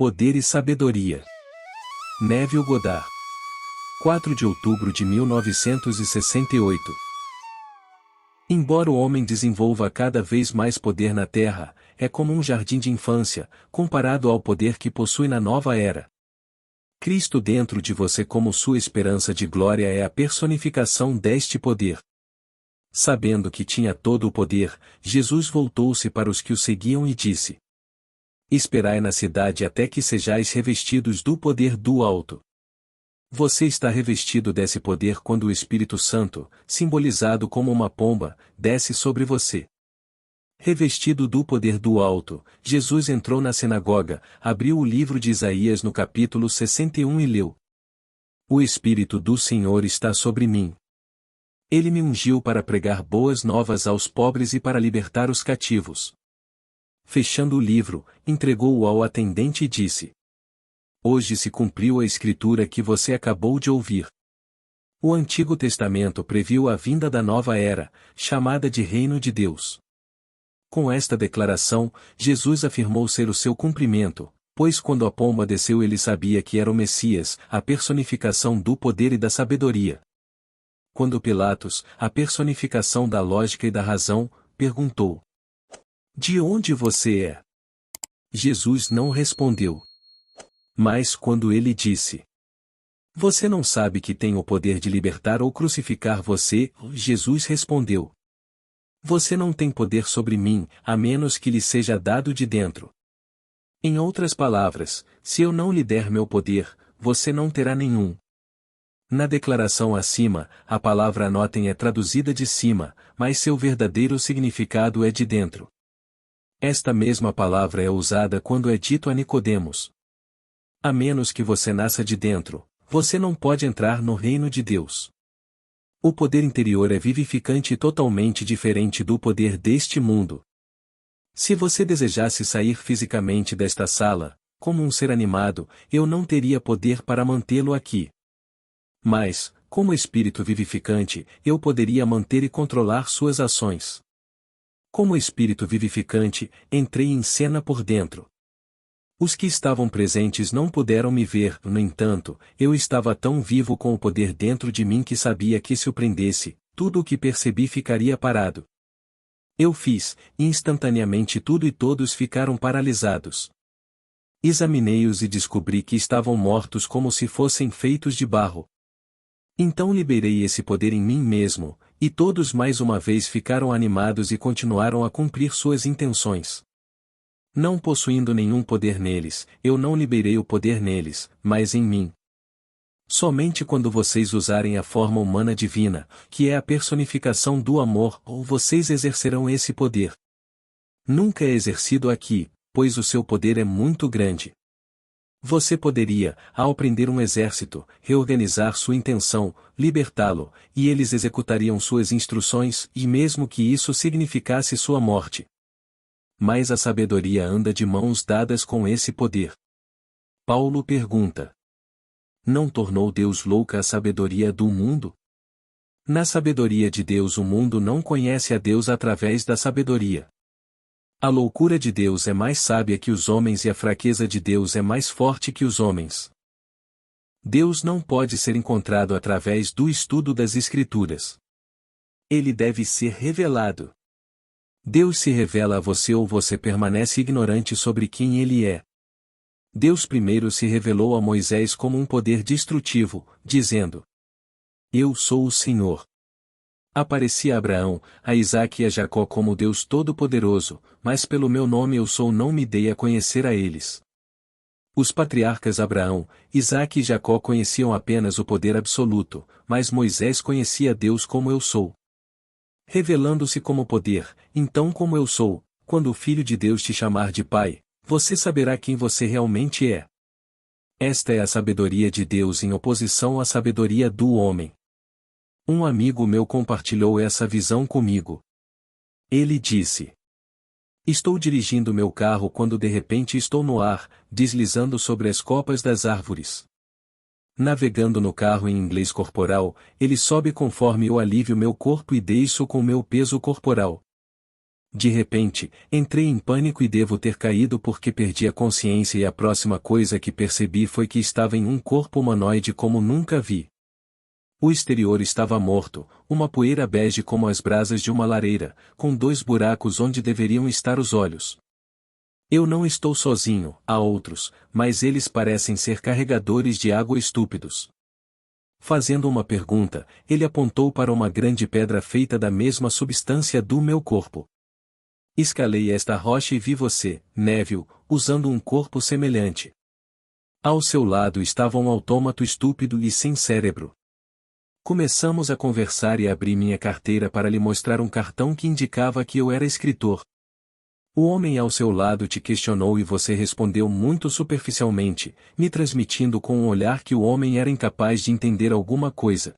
Poder e Sabedoria. Neville Goddard. 4 de outubro de 1968. Embora o homem desenvolva cada vez mais poder na Terra, é como um jardim de infância, comparado ao poder que possui na nova era. Cristo dentro de você como sua esperança de glória é a personificação deste poder. Sabendo que tinha todo o poder, Jesus voltou-se para os que o seguiam e disse: Esperai na cidade até que sejais revestidos do poder do alto. Você está revestido desse poder quando o Espírito Santo, simbolizado como uma pomba, desce sobre você. Revestido do poder do alto, Jesus entrou na sinagoga, abriu o livro de Isaías no capítulo 61 e leu: O Espírito do Senhor está sobre mim. Ele me ungiu para pregar boas novas aos pobres e para libertar os cativos. Fechando o livro, entregou-o ao atendente e disse: Hoje se cumpriu a escritura que você acabou de ouvir. O Antigo Testamento previu a vinda da nova era, chamada de Reino de Deus. Com esta declaração, Jesus afirmou ser o seu cumprimento, pois quando a pomba desceu ele sabia que era o Messias, a personificação do poder e da sabedoria. Quando Pilatos, a personificação da lógica e da razão, perguntou: De onde você é? Jesus não respondeu. Mas quando ele disse: Você não sabe que tem o poder de libertar ou crucificar você, Jesus respondeu: Você não tem poder sobre mim, a menos que lhe seja dado de dentro. Em outras palavras, se eu não lhe der meu poder, você não terá nenhum. Na declaração acima, a palavra anotem é traduzida de cima, mas seu verdadeiro significado é de dentro. Esta mesma palavra é usada quando é dito a Nicodemos: A menos que você nasça de dentro, você não pode entrar no reino de Deus. O poder interior é vivificante e totalmente diferente do poder deste mundo. Se você desejasse sair fisicamente desta sala, como um ser animado, eu não teria poder para mantê-lo aqui. Mas, como espírito vivificante, eu poderia manter e controlar suas ações. Como espírito vivificante, entrei em cena por dentro. Os que estavam presentes não puderam me ver, no entanto, eu estava tão vivo com o poder dentro de mim que sabia que se o prendesse, tudo o que percebi ficaria parado. Eu fiz, instantaneamente tudo e todos ficaram paralisados. Examinei-os e descobri que estavam mortos como se fossem feitos de barro. Então liberei esse poder em mim mesmo, e todos mais uma vez ficaram animados e continuaram a cumprir suas intenções. Não possuindo nenhum poder neles, eu não liberei o poder neles, mas em mim. Somente quando vocês usarem a forma humana divina, que é a personificação do amor, ou vocês exercerão esse poder. Nunca é exercido aqui, pois o seu poder é muito grande. Você poderia, ao prender um exército, reorganizar sua intenção, libertá-lo, e eles executariam suas instruções, e mesmo que isso significasse sua morte. Mas a sabedoria anda de mãos dadas com esse poder. Paulo pergunta: Não tornou Deus louca a sabedoria do mundo? Na sabedoria de Deus o mundo não conhece a Deus através da sabedoria. A loucura de Deus é mais sábia que os homens e a fraqueza de Deus é mais forte que os homens. Deus não pode ser encontrado através do estudo das Escrituras. Ele deve ser revelado. Deus se revela a você ou você permanece ignorante sobre quem Ele é. Deus primeiro se revelou a Moisés como um poder destrutivo, dizendo: Eu sou o Senhor. Apareci a Abraão, a Isaque e a Jacó como Deus Todo-Poderoso, mas pelo meu nome eu sou não me dei a conhecer a eles. Os patriarcas Abraão, Isaque e Jacó conheciam apenas o poder absoluto, mas Moisés conhecia Deus como eu sou. Revelando-se como poder, então como eu sou, quando o Filho de Deus te chamar de Pai, você saberá quem você realmente é. Esta é a sabedoria de Deus em oposição à sabedoria do homem. Um amigo meu compartilhou essa visão comigo. Ele disse: Estou dirigindo meu carro quando de repente estou no ar, deslizando sobre as copas das árvores. Navegando no carro em inglês corporal, ele sobe conforme eu alivio meu corpo e deixo com meu peso corporal. De repente, entrei em pânico e devo ter caído porque perdi a consciência e a próxima coisa que percebi foi que estava em um corpo humanoide como nunca vi. O exterior estava morto, uma poeira bege como as brasas de uma lareira, com 2 buracos onde deveriam estar os olhos. Eu não estou sozinho, há outros, mas eles parecem ser carregadores de água estúpidos. Fazendo uma pergunta, ele apontou para uma grande pedra feita da mesma substância do meu corpo. Escalei esta rocha e vi você, Neville, usando um corpo semelhante. Ao seu lado estava um autômato estúpido e sem cérebro. Começamos a conversar e abri minha carteira para lhe mostrar um cartão que indicava que eu era escritor. O homem ao seu lado te questionou e você respondeu muito superficialmente, me transmitindo com um olhar que o homem era incapaz de entender alguma coisa.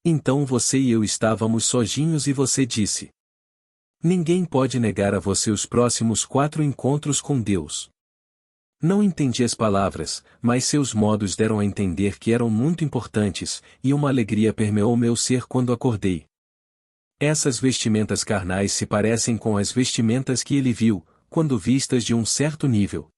Então você e eu estávamos sozinhos e você disse: ninguém pode negar a você os próximos 4 encontros com Deus. Não entendi as palavras, mas seus modos deram a entender que eram muito importantes, e uma alegria permeou meu ser quando acordei. Essas vestimentas carnais se parecem com as vestimentas que ele viu, quando vistas de um certo nível.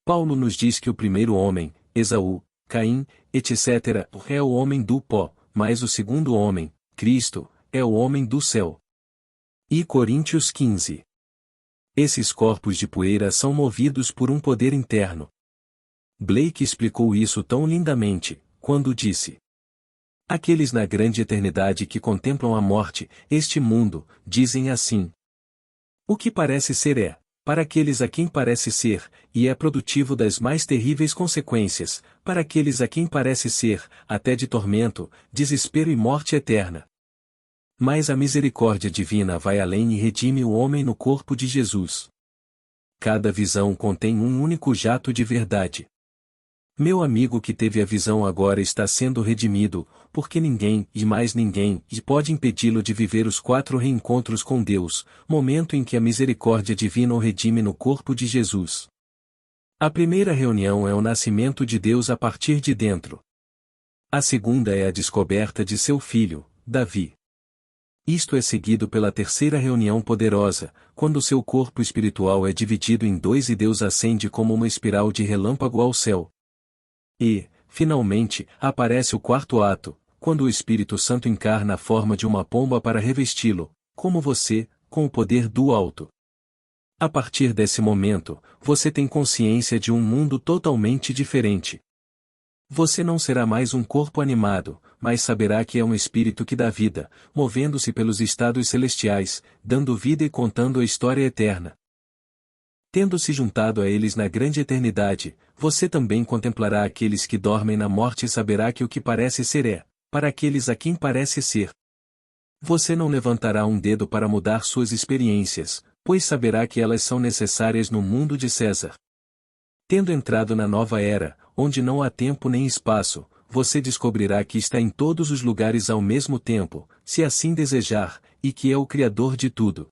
Paulo nos diz que o primeiro homem, Esaú, Caim, etc., é o homem do pó, mas o segundo homem, Cristo, é o homem do céu. E Coríntios 15. Esses corpos de poeira são movidos por um poder interno. Blake explicou isso tão lindamente, quando disse: aqueles na grande eternidade que contemplam a morte, este mundo, dizem assim: o que parece ser é, para aqueles a quem parece ser, e é produtivo das mais terríveis consequências, para aqueles a quem parece ser, até de tormento, desespero e morte eterna. Mas a misericórdia divina vai além e redime o homem no corpo de Jesus. Cada visão contém um único jato de verdade. Meu amigo que teve a visão agora está sendo redimido, porque ninguém, e mais ninguém, pode impedi-lo de viver os 4 reencontros com Deus, momento em que a misericórdia divina o redime no corpo de Jesus. A primeira reunião é o nascimento de Deus a partir de dentro. A segunda é a descoberta de seu filho, Davi. Isto é seguido pela terceira reunião poderosa, quando seu corpo espiritual é dividido em 2 e Deus ascende como uma espiral de relâmpago ao céu. E, finalmente, aparece o 4º ato, quando o Espírito Santo encarna a forma de uma pomba para revesti-lo, como você, com o poder do alto. A partir desse momento, você tem consciência de um mundo totalmente diferente. Você não será mais um corpo animado, mas saberá que é um espírito que dá vida, movendo-se pelos estados celestiais, dando vida e contando a história eterna. Tendo se juntado a eles na grande eternidade, você também contemplará aqueles que dormem na morte e saberá que o que parece ser é, para aqueles a quem parece ser. Você não levantará um dedo para mudar suas experiências, pois saberá que elas são necessárias no mundo de César. Tendo entrado na nova era, onde não há tempo nem espaço, você descobrirá que está em todos os lugares ao mesmo tempo, se assim desejar, e que é o Criador de tudo.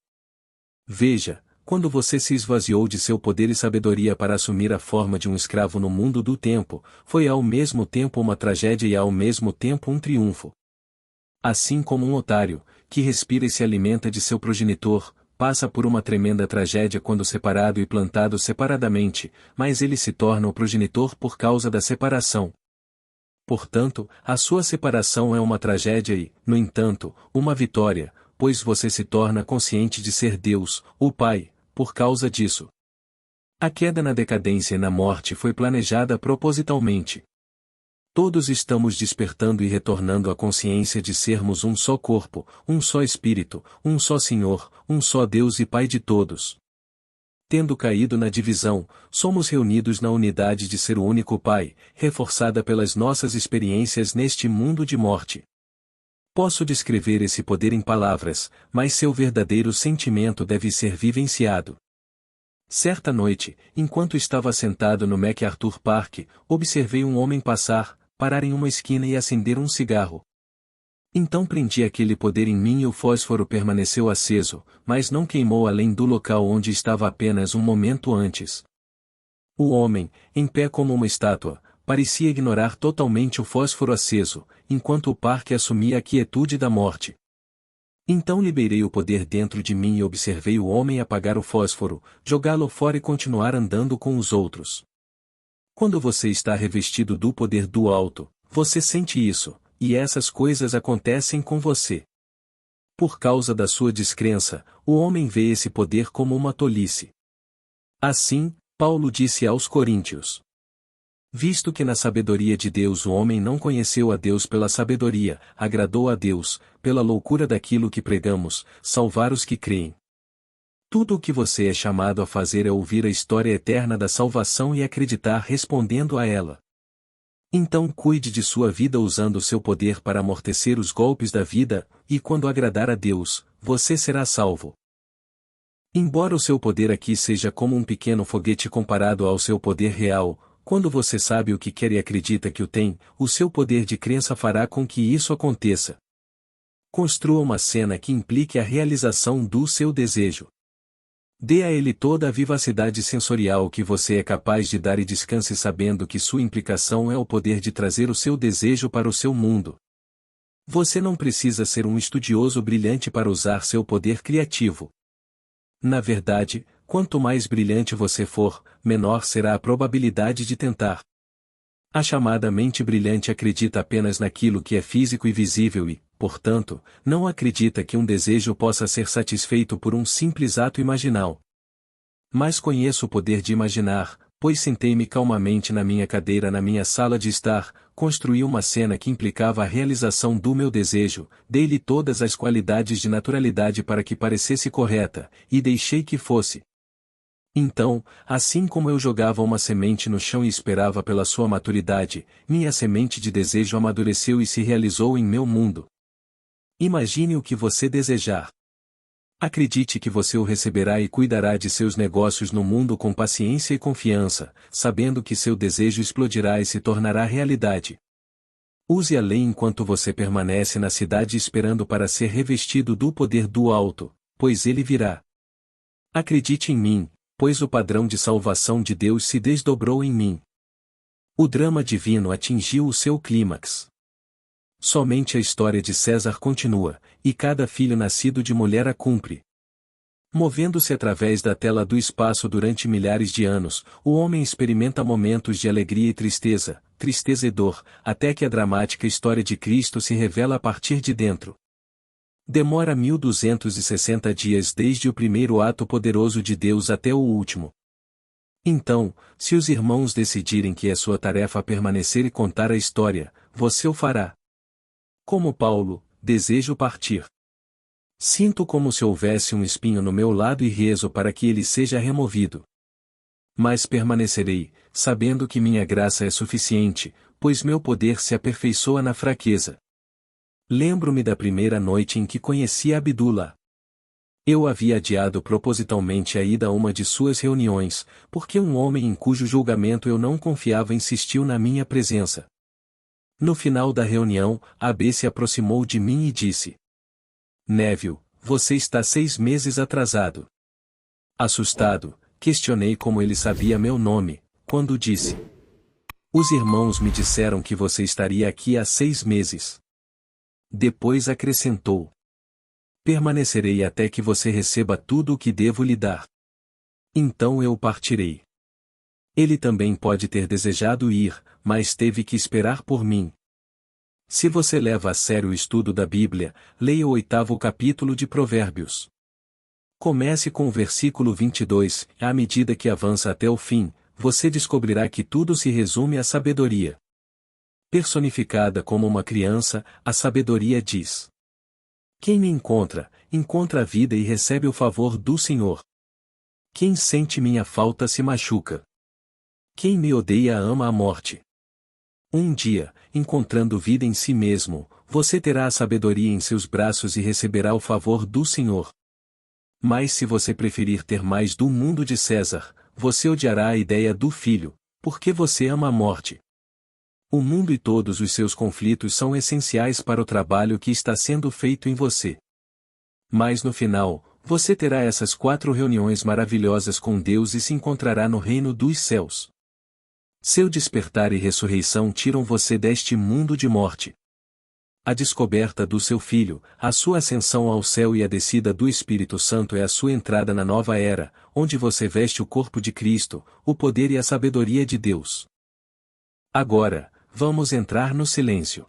Veja, quando você se esvaziou de seu poder e sabedoria para assumir a forma de um escravo no mundo do tempo, foi ao mesmo tempo uma tragédia e ao mesmo tempo um triunfo. Assim como um otário, que respira e se alimenta de seu progenitor, passa por uma tremenda tragédia quando separado e plantado separadamente, mas ele se torna o progenitor por causa da separação. Portanto, a sua separação é uma tragédia e, no entanto, uma vitória, pois você se torna consciente de ser Deus, o Pai, por causa disso. A queda na decadência e na morte foi planejada propositalmente. Todos estamos despertando e retornando à consciência de sermos um só corpo, um só Espírito, um só Senhor, um só Deus e Pai de todos. Tendo caído na divisão, somos reunidos na unidade de ser o único Pai, reforçada pelas nossas experiências neste mundo de morte. Posso descrever esse poder em palavras, mas seu verdadeiro sentimento deve ser vivenciado. Certa noite, enquanto estava sentado no MacArthur Park, observei um homem parar em uma esquina e acender um cigarro. Então prendi aquele poder em mim e o fósforo permaneceu aceso, mas não queimou além do local onde estava apenas um momento antes. O homem, em pé como uma estátua, parecia ignorar totalmente o fósforo aceso, enquanto o parque assumia a quietude da morte. Então liberei o poder dentro de mim e observei o homem apagar o fósforo, jogá-lo fora e continuar andando com os outros. Quando você está revestido do poder do alto, você sente isso, e essas coisas acontecem com você. Por causa da sua descrença, o homem vê esse poder como uma tolice. Assim, Paulo disse aos Coríntios: visto que na sabedoria de Deus o homem não conheceu a Deus pela sabedoria, agradou a Deus, pela loucura daquilo que pregamos, salvar os que creem. Tudo o que você é chamado a fazer é ouvir a história eterna da salvação e acreditar respondendo a ela. Então cuide de sua vida usando seu poder para amortecer os golpes da vida, e quando agradar a Deus, você será salvo. Embora o seu poder aqui seja como um pequeno foguete comparado ao seu poder real, quando você sabe o que quer e acredita que o tem, o seu poder de crença fará com que isso aconteça. Construa uma cena que implique a realização do seu desejo. Dê a ele toda a vivacidade sensorial que você é capaz de dar e descanse sabendo que sua implicação é o poder de trazer o seu desejo para o seu mundo. Você não precisa ser um estudioso brilhante para usar seu poder criativo. Na verdade, quanto mais brilhante você for, menor será a probabilidade de tentar. A chamada mente brilhante acredita apenas naquilo que é físico e visível e, portanto, não acredita que um desejo possa ser satisfeito por um simples ato imaginal. Mas conheço o poder de imaginar, pois sentei-me calmamente na minha cadeira na minha sala de estar, construí uma cena que implicava a realização do meu desejo, dei-lhe todas as qualidades de naturalidade para que parecesse correta, e deixei que fosse. Então, assim como eu jogava uma semente no chão e esperava pela sua maturidade, minha semente de desejo amadureceu e se realizou em meu mundo. Imagine o que você desejar. Acredite que você o receberá e cuidará de seus negócios no mundo com paciência e confiança, sabendo que seu desejo explodirá e se tornará realidade. Use a lei enquanto você permanece na cidade esperando para ser revestido do poder do alto, pois ele virá. Acredite em mim, pois o padrão de salvação de Deus se desdobrou em mim. O drama divino atingiu o seu clímax. Somente a história de César continua, e cada filho nascido de mulher a cumpre. Movendo-se através da tela do espaço durante milhares de anos, o homem experimenta momentos de alegria e tristeza, tristeza e dor, até que a dramática história de Cristo se revela a partir de dentro. Demora 1260 dias desde o primeiro ato poderoso de Deus até o último. Então, se os irmãos decidirem que é sua tarefa permanecer e contar a história, você o fará. Como Paulo, desejo partir. Sinto como se houvesse um espinho no meu lado e rezo para que ele seja removido. Mas permanecerei, sabendo que minha graça é suficiente, pois meu poder se aperfeiçoa na fraqueza. Lembro-me da primeira noite em que conheci Abdullah. Eu havia adiado propositalmente a ida a uma de suas reuniões, porque um homem em cujo julgamento eu não confiava insistiu na minha presença. No final da reunião, AB se aproximou de mim e disse: Neville, você está 6 meses atrasado. Assustado, questionei como ele sabia meu nome, quando disse: os irmãos me disseram que você estaria aqui há 6 meses. Depois acrescentou: permanecerei até que você receba tudo o que devo lhe dar. Então eu partirei. Ele também pode ter desejado ir, mas teve que esperar por mim. Se você leva a sério o estudo da Bíblia, leia o 8º capítulo de Provérbios. Comece com o versículo 22, e à medida que avança até o fim, você descobrirá que tudo se resume à sabedoria. Personificada como uma criança, a sabedoria diz: quem me encontra, encontra a vida e recebe o favor do Senhor. Quem sente minha falta se machuca. Quem me odeia ama a morte. Um dia, encontrando vida em si mesmo, você terá a sabedoria em seus braços e receberá o favor do Senhor. Mas se você preferir ter mais do mundo de César, você odiará a ideia do filho, porque você ama a morte. O mundo e todos os seus conflitos são essenciais para o trabalho que está sendo feito em você. Mas no final, você terá essas 4 reuniões maravilhosas com Deus e se encontrará no reino dos céus. Seu despertar e ressurreição tiram você deste mundo de morte. A descoberta do seu Filho, a sua ascensão ao céu e a descida do Espírito Santo é a sua entrada na nova era, onde você veste o corpo de Cristo, o poder e a sabedoria de Deus. Agora, vamos entrar no silêncio.